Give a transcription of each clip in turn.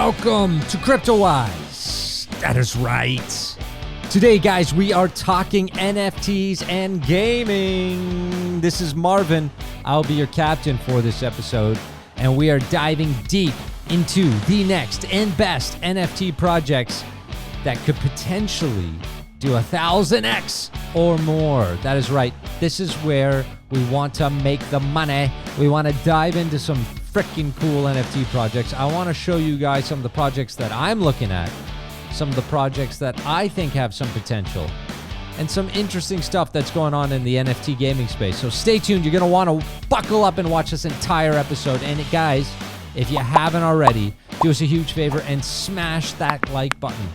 Welcome to Cryptowise. That is right. Today, guys, we are talking NFTs and gaming. This is Marvin. I'll be your captain for this episode, and we are diving deep into the next and best NFT projects that could potentially do 1,000x or more. That is right. This is where we want to make the money. We want to dive into some freaking cool NFT projects. I want to show you guys some of the projects that I'm looking at, some of the projects that I think have some potential, and some interesting stuff that's going on in the NFT gaming space. So stay tuned. You're going to want to buckle up and watch this entire episode. And guys, if you haven't already, do us a huge favor and smash that like button.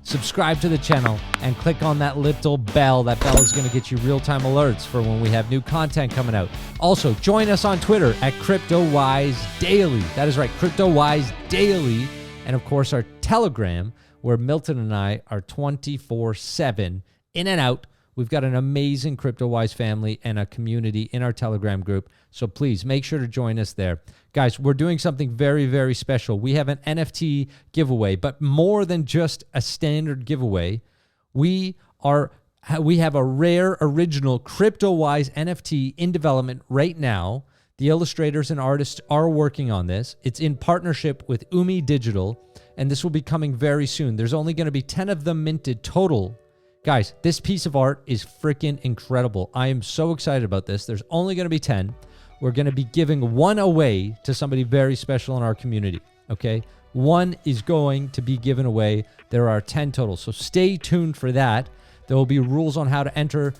Subscribe to the channel and click on that little bell. That bell is going to get you real-time alerts for when we have new content coming out. Also, join us on Twitter at Cryptowise Daily. That is right, Cryptowise Daily. And of course, our Telegram, where Milton and I are 24/7 in and out. We've got an amazing Cryptowise family and a community in our Telegram group. So please make sure to join us there. Guys, we're doing something very, very special. We have an NFT giveaway, but more than just a standard giveaway. We have a rare original Cryptowise NFT in development right now. The illustrators and artists are working on this. It's in partnership with Umi Digital, and this will be coming very soon. There's only going to be 10 of them minted total. Guys, this piece of art is freaking incredible. I am so excited about this. There's only going to be 10. We're going to be giving one away to somebody very special in our community, okay? One is going to be given away. There are 10 total, so stay tuned for that. There will be rules on how to enter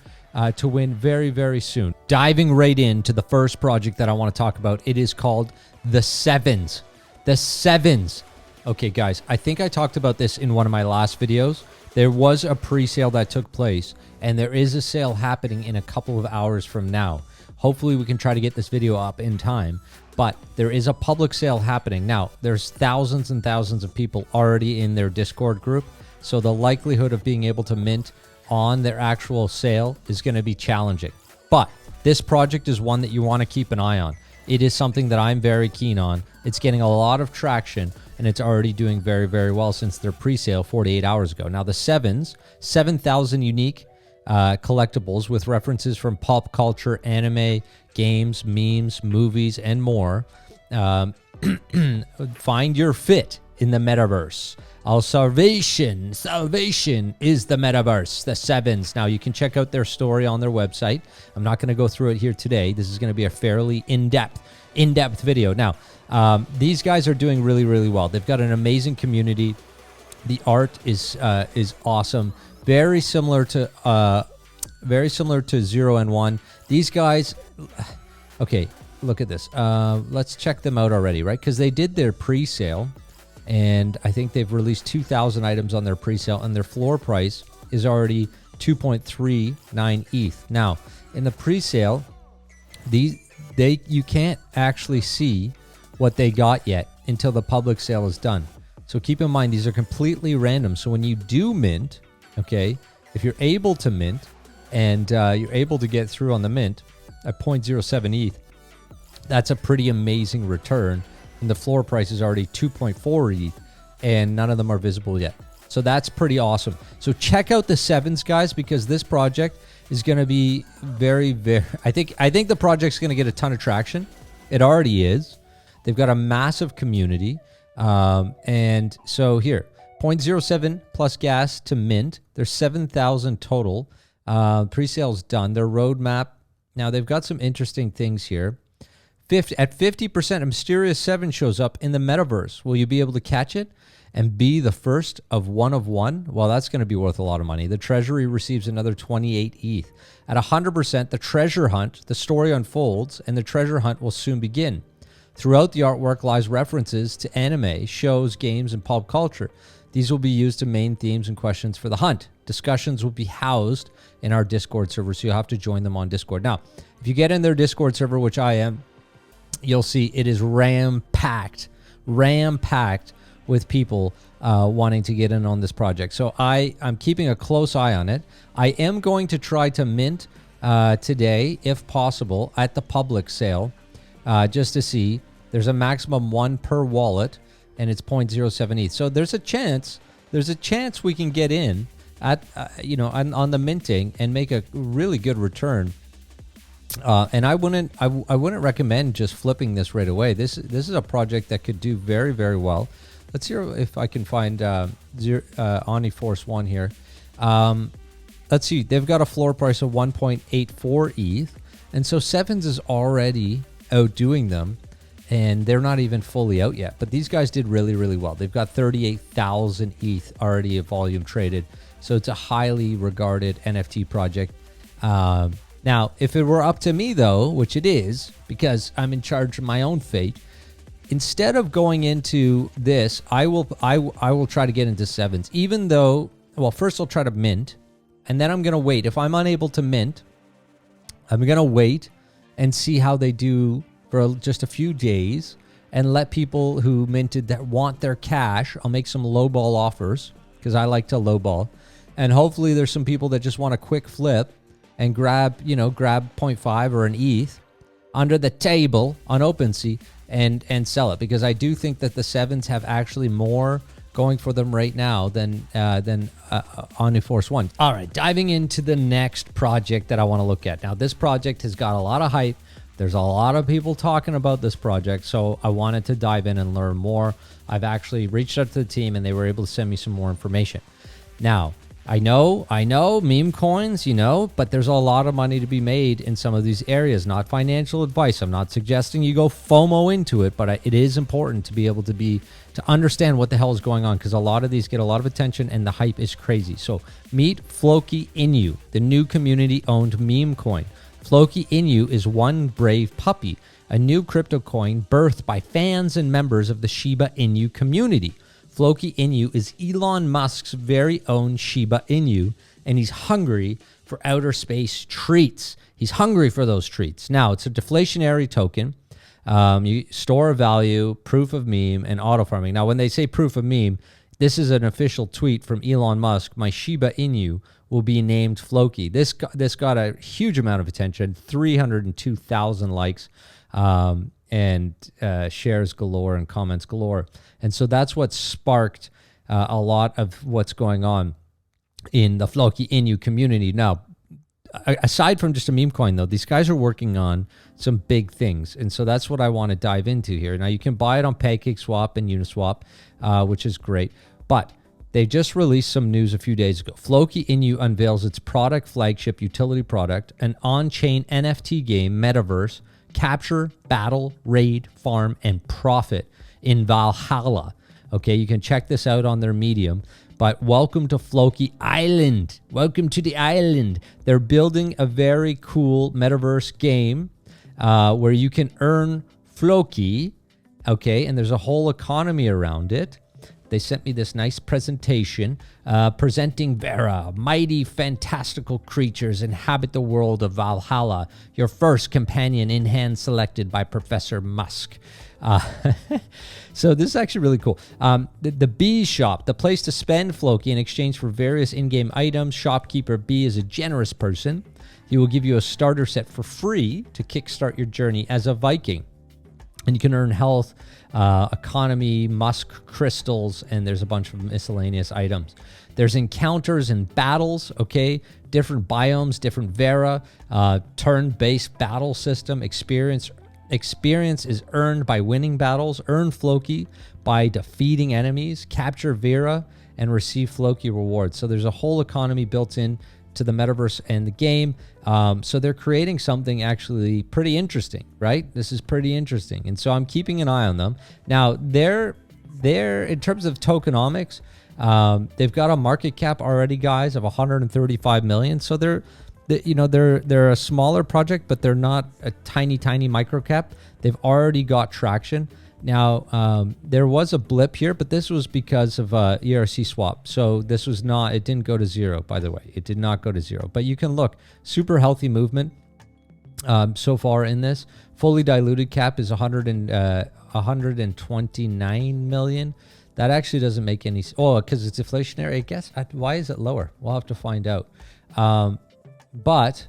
to win very, very soon. Diving right into the first project that I want to talk about, it is called The Sevens. The Sevens. Okay, guys, I think I talked about this in one of my last videos. There was a pre-sale that took place, and there is a sale happening in a couple of hours from now. Hopefully, we can try to get this video up in time, but there is a public sale happening. Now, there's thousands and thousands of people already in their Discord group, so the likelihood of being able to mint on their actual sale is going to be challenging. But this project is one that you want to keep an eye on. It is something that I'm very keen on. It's getting a lot of traction, and it's already doing very, very well since their pre-sale 48 hours ago. Now, the Sevens, 7,000 unique collectibles with references from pop culture, anime, games, memes, movies, and more. Find your fit in the metaverse. Our salvation is the metaverse, the Sevens. Now, you can check out their story on their website. I'm not going to go through it here today. This is going to be a fairly in-depth video. Now, these guys are doing really, really well. They've got an amazing community. The art is awesome. Very similar to 0 and 1. These guys, okay, look at this. Let's check them out already, right? Because they did their pre-sale, and I think they've released 2,000 items on their pre-sale, and their floor price is already 2.39 ETH. Now, in the pre-sale, you can't actually see what they got yet until the public sale is done. So keep in mind, these are completely random. So when you do mint, okay, if you're able to mint and you're able to get through on the mint at 0.07 ETH, that's a pretty amazing return. And the floor price is already 2.4 ETH, and none of them are visible yet. So that's pretty awesome. So check out the Sevens, guys, because this project is going to be very, very... I think the project's going to get a ton of traction. It already is. They've got a massive community. And so here, 0.07 plus gas to mint. There's 7,000 total. Pre-sale's done. Their roadmap. Now, they've got some interesting things here. At 50%, a mysterious 7 shows up in the metaverse. Will you be able to catch it and be the first of one? Well, that's going to be worth a lot of money. The treasury receives another 28 ETH. At 100%, the treasure hunt, the story unfolds, and the treasure hunt will soon begin. Throughout the artwork lies references to anime, shows, games, and pop culture. These will be used to main themes and questions for the hunt. Discussions will be housed in our Discord server, so you'll have to join them on Discord. Now, if you get in their Discord server, which I am, you'll see it is ram-packed with people wanting to get in on this project. So I'm keeping a close eye on it. I am going to try to mint today, if possible, at the public sale, just to see. There's a maximum 1 per wallet. and it's 0.07 ETH. So there's a chance we can get in at on the minting and make a really good return. And I wouldn't recommend just flipping this right away. This is a project that could do very, very well. Let's see if I can find OmniForce 1 here. Let's see. They've got a floor price of 1.84 ETH. And so Sevens is already outdoing them. And they're not even fully out yet. But these guys did really, really well. They've got 38,000 ETH already of volume traded. So it's a highly regarded NFT project. Now, if it were up to me, though, which it is, because I'm in charge of my own fate, instead of going into this, I will try to get into Sevens. Even though, well, first I'll try to mint, and then I'm going to wait. If I'm unable to mint, I'm going to wait and see how they do for just a few days and let people who minted that want their cash, I'll make some lowball offers because I like to lowball. And hopefully there's some people that just want a quick flip and grab 0.5 or an ETH under the table on OpenSea and sell it, because I do think that the Sevens have actually more going for them right now than OmniForce 1. All right, diving into the next project that I want to look at. Now, this project has got a lot of hype. There's a lot of people talking about this project, so I wanted to dive in and learn more. I've actually reached out to the team, and they were able to send me some more information. Now, I know, meme coins, but there's a lot of money to be made in some of these areas. Not financial advice. I'm not suggesting you go FOMO into it, but it is important to be able to understand what the hell is going on, because a lot of these get a lot of attention and the hype is crazy. So meet Floki Inu, the new community-owned meme coin. Floki Inu is one brave puppy, a new crypto coin birthed by fans and members of the Shiba Inu community. Floki Inu is Elon Musk's very own Shiba Inu, and he's hungry for outer space treats. He's hungry for those treats. Now, it's a deflationary token. You store a value, proof of meme, and auto farming. Now, when they say proof of meme, this is an official tweet from Elon Musk. My Shiba Inu will be named Floki. This got a huge amount of attention, 302,000 likes, and shares galore and comments galore. And so that's what sparked a lot of what's going on in the Floki Inu community. Now, aside from just a meme coin, though, these guys are working on some big things. And so that's what I want to dive into here. Now, you can buy it on PancakeSwap and Uniswap, which is great. But they just released some news a few days ago. Floki Inu unveils its product flagship utility product, an on-chain NFT game, Metaverse, capture, battle, raid, farm, and profit in Valhalla. Okay, you can check this out on their Medium. But welcome to Floki Island. Welcome to the island. They're building a very cool Metaverse game where you can earn Floki. Okay, and there's a whole economy around it. They sent me this nice presentation presenting Vera. Mighty, fantastical creatures inhabit the world of Valhalla. Your first companion in hand selected by Professor Musk. So this is actually really cool. The Bee Shop, the place to spend Floki in exchange for various in-game items. Shopkeeper B is a generous person. He will give you a starter set for free to kickstart your journey as a Viking. And you can earn health, economy, musk crystals, and there's a bunch of miscellaneous items. There's encounters and battles, okay? Different biomes, different Vera, turn-based battle system. Experience is earned by winning battles. Earn Floki by defeating enemies. Capture Vera and receive Floki rewards. So there's a whole economy built in to the metaverse and the game. So they're creating something actually pretty interesting, right? This is pretty interesting. And so I'm keeping an eye on them. Now, they're in terms of tokenomics, they've got a market cap already, guys, of 135 million. So they're a smaller project, but they're not a tiny micro cap. They've already got traction. Now, there was a blip here, but this was because of ERC swap. So this was not, it didn't go to zero, by the way. It did not go to zero. But you can look, super healthy movement so far in this. Fully diluted cap is 129 million. That actually doesn't make any sense. Oh, because it's inflationary, I guess. Why is it lower? We'll have to find out. But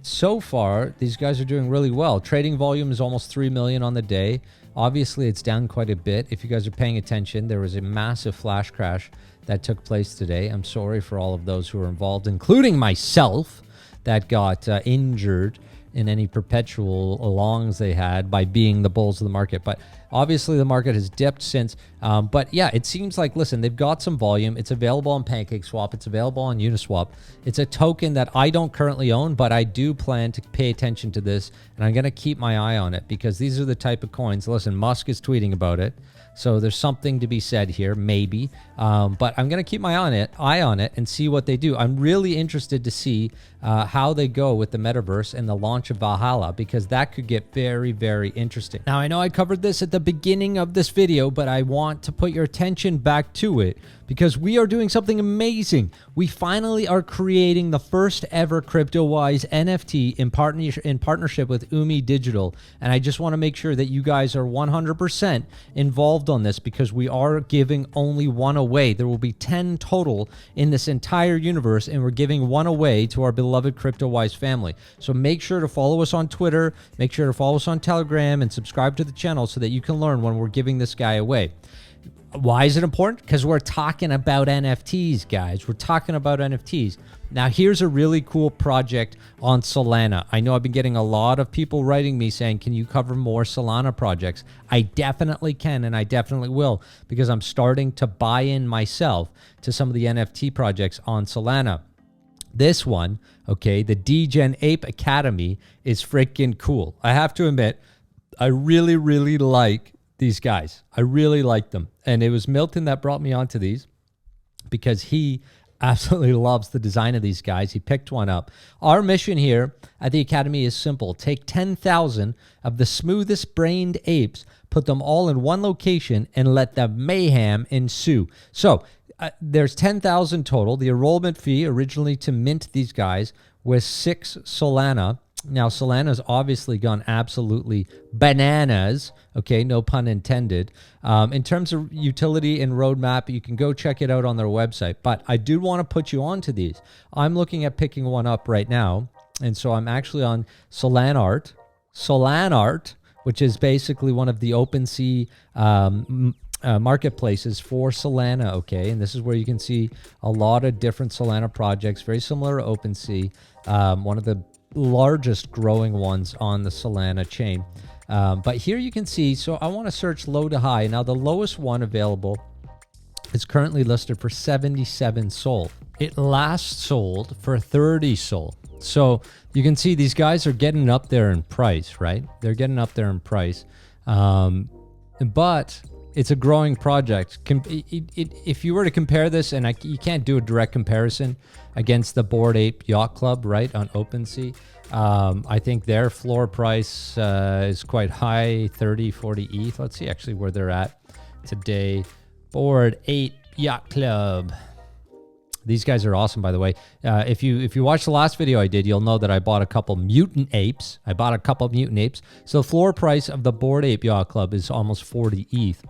so far, these guys are doing really well. Trading volume is almost 3 million on the day. Obviously, it's down quite a bit. If you guys are paying attention, there was a massive flash crash that took place today. I'm sorry for all of those who were involved, including myself, that got injured in any perpetual longs they had by being the bulls of the market. But obviously the market has dipped since. But yeah, it seems like, listen, they've got some volume. It's available on PancakeSwap. It's available on Uniswap. It's a token that I don't currently own, but I do plan to pay attention to this, and I'm going to keep my eye on it because these are the type of coins. Listen, Musk is tweeting about it. So there's something to be said here, maybe. But I'm going to keep my eye on it and see what they do. I'm really interested to see how they go with the metaverse and the launch of Valhalla, because that could get very, very interesting. Now, I know I covered this at the beginning of this video, but I want to put your attention back to it because we are doing something amazing. We finally are creating the first ever Cryptowise NFT in partnership with Umi Digital. And I just want to make sure that you guys are 100% involved on this because we are giving only one away. There will be 10 total in this entire universe, and we're giving one away to our beloved Cryptowise family. So make sure to follow us on Twitter, make sure to follow us on Telegram, and subscribe to the channel so that you can learn when we're giving this guy away. Why is it important? Because we're talking about NFTs, guys. We're talking about NFTs. Now, here's a really cool project on Solana. I know I've been getting a lot of people writing me saying, can you cover more Solana projects? I definitely can, and I definitely will, because I'm starting to buy in myself to some of the NFT projects on Solana. This one, okay, the Degen Ape Academy is freaking cool. I have to admit, I really, really like these guys. I really like them. And it was Milton that brought me onto these because he absolutely loves the design of these guys. He picked one up. Our mission here at the Academy is simple. Take 10,000 of the smoothest brained apes, put them all in one location, and let the mayhem ensue. So there's 10,000 total. The enrollment fee originally to mint these guys was 6 Solana. Now, Solana's obviously gone absolutely bananas, okay, no pun intended. In terms of utility and roadmap, you can go check it out on their website. But I do want to put you onto these. I'm looking at picking one up right now. And so I'm actually on Solanart, which is basically one of the OpenSea marketplaces for Solana, okay? And this is where you can see a lot of different Solana projects, very similar to OpenSea, one of the largest growing ones on the Solana chain. But here you can see, so I want to search low to high. Now, the lowest one available is currently listed for 77 SOL. It last sold for 30 SOL. So you can see these guys are getting up there in price, right? They're getting up there in price. But it's a growing project. If you were to compare this, and you can't do a direct comparison against the Bored Ape Yacht Club, right, on OpenSea. I think their floor price is quite high, 30, 40 ETH. Let's see actually where they're at today. Bored Ape Yacht Club. These guys are awesome, by the way. If you watched the last video I did, you'll know that I bought a couple mutant apes. So the floor price of the Bored Ape Yacht Club is almost 40 ETH.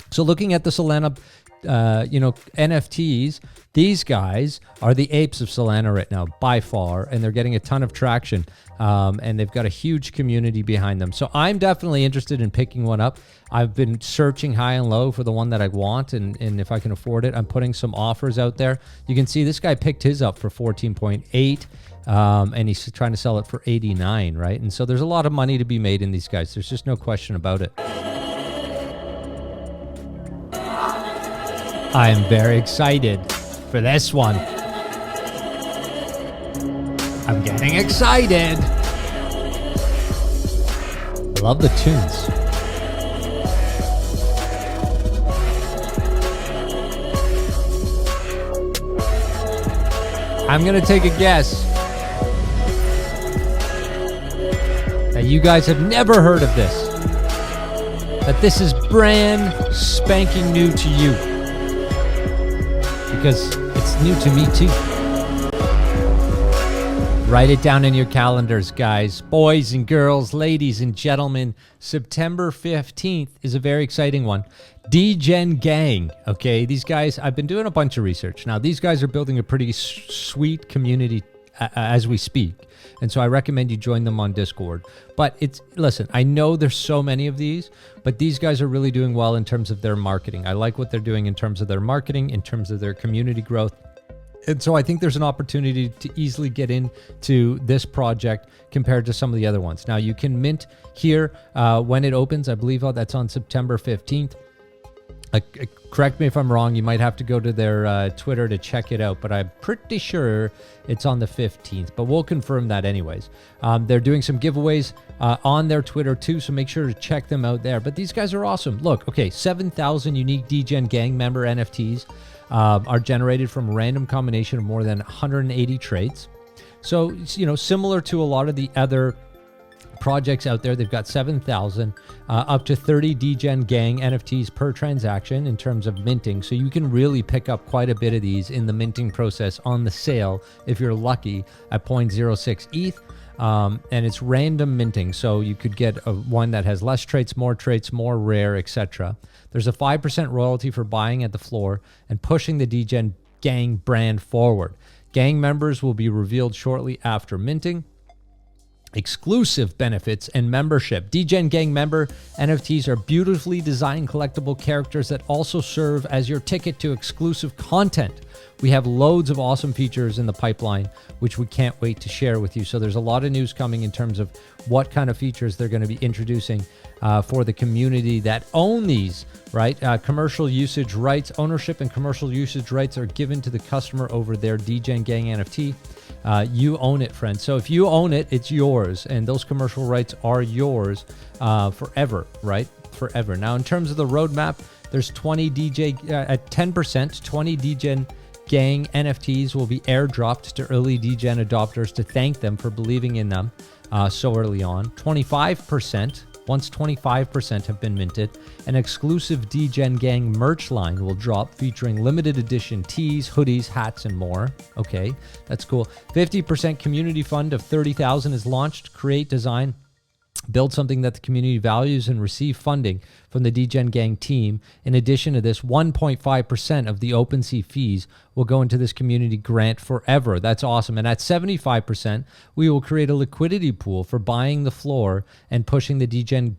So looking at the Solana, NFTs, these guys are the apes of Solana right now by far, and they're getting a ton of traction, and they've got a huge community behind them. So I'm definitely interested in picking one up. I've been searching high and low for the one that I want, and if I can afford it, I'm putting some offers out there. You can see this guy picked his up for 14.8, and he's trying to sell it for 89, right? And so there's a lot of money to be made in these guys. There's just no question about it. I am very excited for this one. I'm getting excited. I love the tunes. I'm going to take a guess that you guys have never heard of this. That this is brand spanking new to you. Because it's new to me too. Write it down in your calendars, guys. Boys and girls, ladies and gentlemen, September 15th is a very exciting one. Degen Gang, okay? These guys, I've been doing a bunch of research. Now, these guys are building a pretty sweet community as we speak. And so I recommend you join them on Discord. But listen, I know there's so many of these, but these guys are really doing well in terms of their marketing. I like what they're doing in terms of their marketing, in terms of their community growth. And so I think there's an opportunity to easily get into this project compared to some of the other ones. Now you can mint here when it opens. I believe that's on September 15th. Correct me if I'm wrong. You might have to go to their Twitter to check it out, but I'm pretty sure it's on the 15th, but we'll confirm that anyways. They're doing some giveaways on their Twitter too, so make sure to check them out there. But these guys are awesome. Look, okay, 7,000 unique DGen gang member NFTs are generated from a random combination of more than 180 traits. So, similar to a lot of the other projects out there, they've got 7,000 up to 30 DGen gang NFTs per transaction in terms of minting. So you can really pick up quite a bit of these in the minting process on the sale if you're lucky at 0.06 ETH. And it's random minting, so you could get one that has less traits, more rare, etc. There's a 5% royalty for buying at the floor and pushing the DGen gang brand forward. Gang members will be revealed shortly after minting. Exclusive benefits and membership. DGen Gang member NFTs are beautifully designed collectible characters that also serve as your ticket to exclusive content. We have loads of awesome features in the pipeline, which we can't wait to share with you. So there's a lot of news coming in terms of what kind of features they're going to be introducing for the community that own these, right? Commercial usage rights, ownership and commercial usage rights are given to the customer over their DGen Gang NFT. You own it, friend. So if you own it, it's yours. And those commercial rights are yours forever, right? Forever. Now, in terms of the roadmap, there's 20 at 10%, 20 DGen Gang NFTs will be airdropped to early DGen adopters to thank them for believing in them so early on. 25%, once 25% have been minted, an exclusive DGen Gang merch line will drop featuring limited edition tees, hoodies, hats, and more. Okay, that's cool. 50% community fund of 30,000 is launched. Create, design, build something that the community values and receive funding from the DGen Gang team. In addition to this, 1.5% of the OpenSea fees will go into this community grant forever. That's awesome. And at 75%, we will create a liquidity pool for buying the floor and pushing the DGen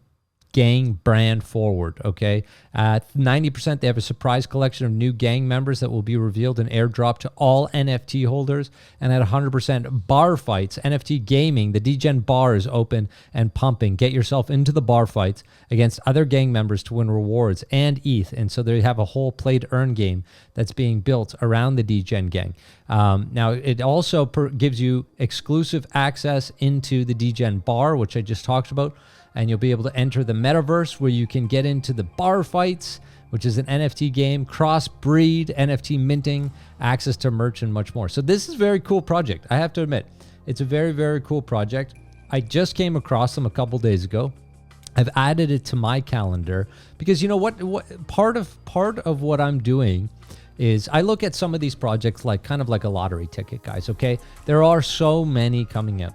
Gang brand forward, okay? At 90%, they have a surprise collection of new gang members that will be revealed and airdropped to all NFT holders. And at 100%, bar fights, NFT Gaming, the DGen bar is open and pumping. Get yourself into the bar fights against other gang members to win rewards and ETH. And so they have a whole play-to-earn game that's being built around the DGen Gang. Now, it also gives you exclusive access into the DGen bar, which I just talked about. And you'll be able to enter the metaverse where you can get into the bar fights, which is an NFT game, cross-breed, NFT minting, access to merch, and much more. So this is a very cool project. I have to admit, it's a very, very cool project. I just came across them a couple days ago. I've added it to my calendar because you know what part of what I'm doing is I look at some of these projects like kind of like a lottery ticket, guys, okay? There are so many coming out.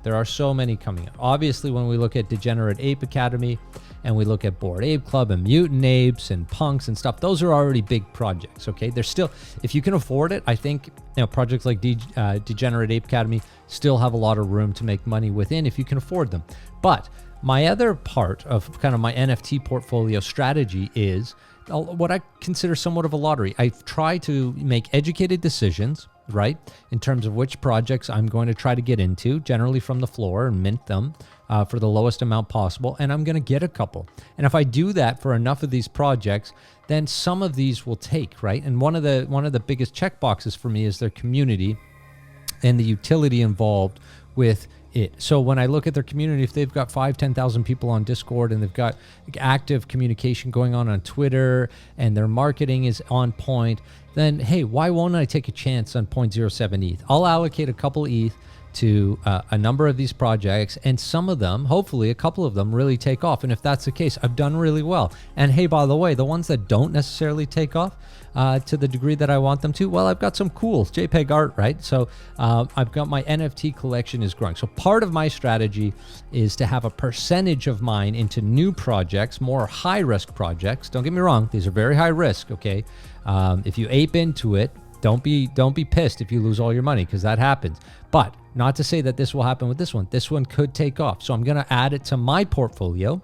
Obviously, when we look at Degenerate Ape Academy and we look at Bored Ape Club and Mutant Apes and Punks and stuff, those are already big projects, okay? They're still, if you can afford it, I think projects like Degenerate Ape Academy still have a lot of room to make money within if you can afford them. But my other part of kind of my NFT portfolio strategy is what I consider somewhat of a lottery. I try to make educated decisions, right, in terms of which projects I'm going to try to get into, generally from the floor, and mint them for the lowest amount possible, and I'm going to get a couple. And if I do that for enough of these projects, then some of these will take, right? And one of the biggest check boxes for me is their community and the utility involved with it. So when I look at their community, if they've got 10,000 people on Discord and they've got active communication going on Twitter and their marketing is on point, then hey, why won't I take a chance on 0.07 ETH? I'll allocate a couple ETH to a number of these projects, and some of them, hopefully a couple of them, really take off. And if that's the case, I've done really well. And hey, by the way, the ones that don't necessarily take off to the degree that I want them to, well, I've got some cool JPEG art, right? So I've got my NFT collection is growing. So part of my strategy is to have a percentage of mine into new projects, more high risk projects. Don't get me wrong, these are very high risk, okay? If you ape into it, Don't be pissed if you lose all your money, because that happens. But not to say that this will happen with this one. This one could take off. So I'm going to add it to my portfolio.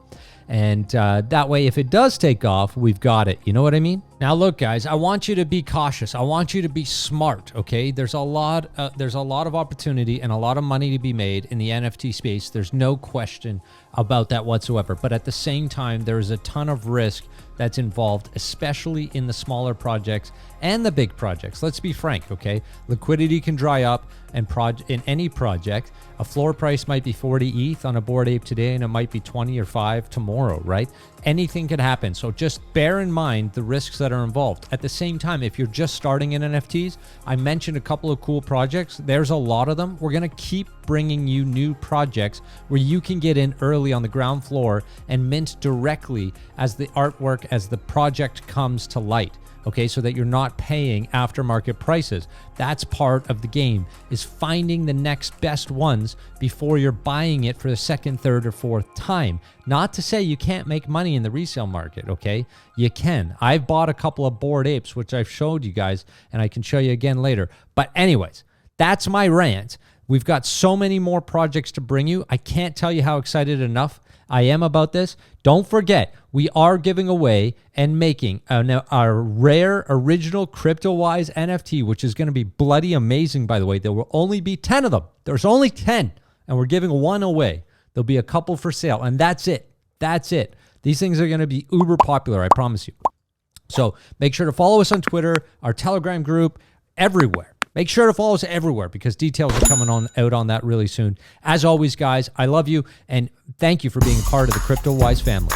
And that way, if it does take off, we've got it. You know what I mean? Now, look, guys, I want you to be cautious. I want you to be smart, okay? There's a lot of opportunity and a lot of money to be made in the NFT space. There's no question about that whatsoever. But at the same time, there is a ton of risk that's involved, especially in the smaller projects and the big projects. Let's be frank, okay? Liquidity can dry up, and in any project, a floor price might be 40 ETH on a Bored Ape today, and it might be 20 or 5 tomorrow, right? Anything could happen. So just bear in mind the risks that are involved. At the same time, if you're just starting in NFTs, I mentioned a couple of cool projects. There's a lot of them. We're going to keep bringing you new projects where you can get in early on the ground floor and mint directly as the artwork, as the project comes to light. Okay, so that you're not paying aftermarket prices. That's part of the game, is finding the next best ones before you're buying it for the second, third, or fourth time. Not to say you can't make money in the resale market, okay? You can. I've bought a couple of Bored Apes, which I've showed you guys, and I can show you again later. But anyways, that's my rant. We've got so many more projects to bring you. I can't tell you how excited enough I am about this. Don't forget, we are giving away and making our rare original Cryptowise NFT, which is going to be bloody amazing, by the way. There will only be 10 of them. There's only 10, and we're giving one away. There'll be a couple for sale, and that's it. That's it. These things are going to be uber popular, I promise you. So make sure to follow us on Twitter, our Telegram group, everywhere. Make sure to follow us everywhere, because details are coming out on that really soon. As always, guys, I love you, and thank you for being part of the Cryptowise family.